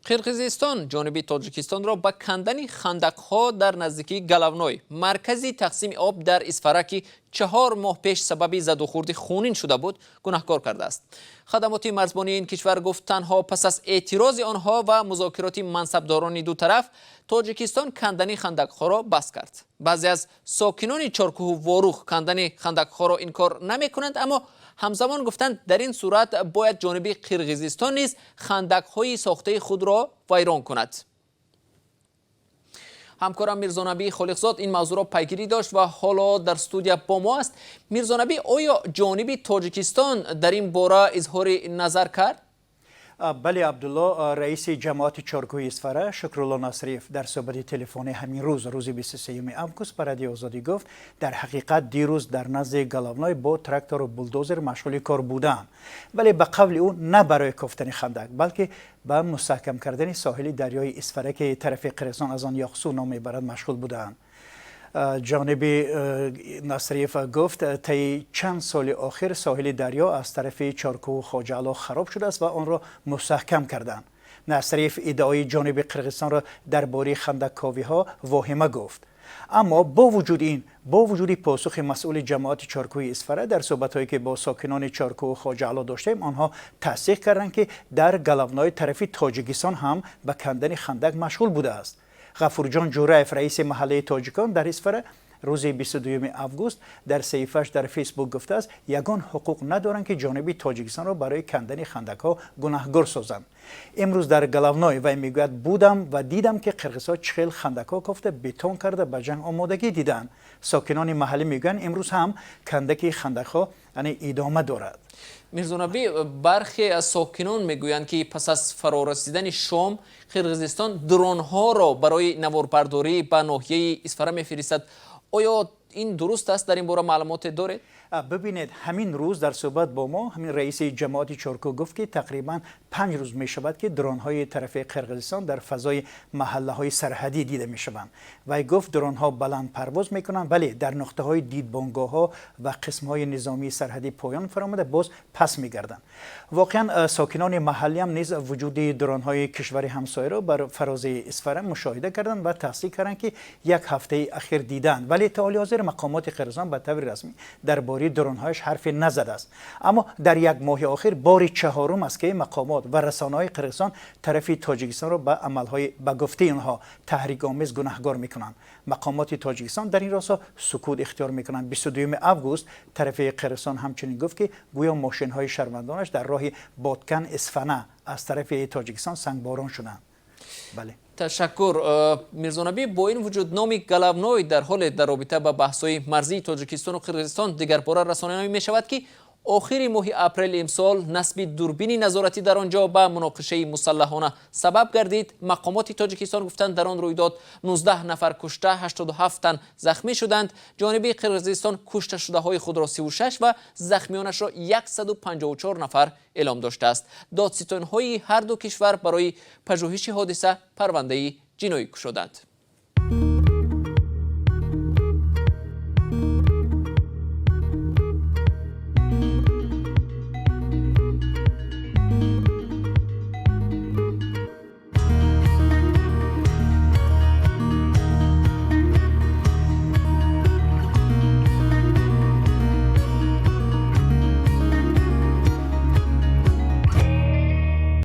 قرقیزستان جانب تاجیکستان را با کندن خندق‌ها در نزدیکی گلونای مرکزی تقسیم آب در اسفرکی 4 ماه پیش سبب زد و خورد خونین شده بود گناهکار کرده است. خدمات مرزبانی این کشور گفت تنها پس از اعتراض آنها و مذاکرات منصبداران دو طرف تاجیکستان کندن خندق‌ها را بس کرد. بعضی از ساکنان چارکوه و واروخ کندن خندق‌ها را انکار نمی‌کنند، اما همزمان گفتند در این صورت باید جانب قرقیزستان نیز خندق‌های ساخته خود را ویران کند. همکارم میرزا نبی خالقزاد این موضوع را پیگیری داشت و حالا در استودیو با ما است. میرزا نبی، آیا جانب تاجیکستان در این باره اظهار نظر کرد؟ بله عبدالله، رئیس جماعت چارکوه اسفره شکرالله ناصریف در صحبت تلفنی همین روز 23 اوگوست به رادیو آزادی گفت در حقیقت دیروز در نزد گلاونای با تراکتور و بولدوزر مشغول کار بودند، ولی به قول او نه برای کفتن خندق بلکه به مستحکم کردن ساحل دریای اسفره که طرف قرقیزستان از آن یاقسو نام میبرد مشغول بودند. جانب ناصریف گفت طی چند سال آخر ساحل دریا از طرف چارکوه و خواجه علا خراب شده است و آن را مستحکم کردند. ناصریف ادعای جانب قرقیزستان را درباره خندق‌کاوی ها واهمه گفت، اما با وجود پاسخ مسئول جماعت چارکوه اسفره در صحبت‌هایی که با ساکنان چارکوه و خواجه علا داشتیم، آنها تصدیق کردند که در گلونای طرف تاجیکستان هم به کندن خندق مشغول بوده است. غفورجان جورایف رئیس محله تاجیکان در اسفره روز 22 اوگوست در صحیفه‌اش در فیسبوک گفته است یگان حقوق ندارند که جانب تاجیکستان را برای کندن خندق‌ها گناهکار سازند. امروز در گلونای و میگوید بودم و دیدم که قرقیزها 40 خندق‌ها کفته بتون کرده به جنگ آمادگی دیدند. ساکنان محله میگویند امروز هم کندک خندق‌ها یعنی ادامه دارد. میرزا نبی، برخی از ساکنان میگویند که پس از فرارسیدن شام قرقیزستان درون‌ها را برای نواربرداری به ناحیه اسفره میفرستد. آیا این درست است؟ در این باره معلومات دارید؟ ببینید، همین روز در صحبت با ما همین رئیس جماعت چارکوه گفت که تقریبا 5 روز می شود که درون‌های طرف قرقیزستان در فضای محله‌های سرحدی دیده می شوند. و گفت درون‌ها بلند پرواز می کنند ولی در نقطه‌های دیدبانگاه‌ها و قسم‌های نظامی سرحدی پایان فرآمده باز پس می گردند. واقعا ساکنان محلی هم نیز وجود درون‌های کشور همسایه را بر فراز اسفره مشاهده کردند و تصدیق کردند که یک هفته اخیر دیدند، ولی تا حال حاضر مقامات قرقیزستان به طور رسمی درباره درون‌هایش حرف نزده است. اما در یک ماه آخر بار چهارم است که مقامات و رسانه‌های قرقیزستان طرف تاجیکستان را به عمل‌های به گفته آنها تحریک‌آمیز گناهکار می‌کنند. مقامات تاجیکستان در این راستا سکوت اختیار می‌کنند. 22 اوگوست طرف قرقیزستان همچنین گفت که گویا ماشین‌های شهروندانش در راه بادکن اسفنه از طرف تاجیکستان سنگباران شدند. بله. تشکر میرزا نبی. با این وجود نام گلونای در حال در رابطه با بحث‌های مرزی تاجیکستان و قرقیزستان دیگر باره رسانه‌ای می‌شود که آخر ماه اپریل امسال نصب دوربین نظارتی در آنجا به مناقشه مسلحانه سبب گردید. مقامات تاجیکستان گفتند در آن رویداد 19 نفر کشته، 87 تن زخمی شدند. جانب قرقیزستان کشته شده های خود را 36 و زخمیانش را 154 نفر اعلام داشته است. دادستان‌های هر دو کشور برای پژوهش حادثه پرونده جنایی گشودند.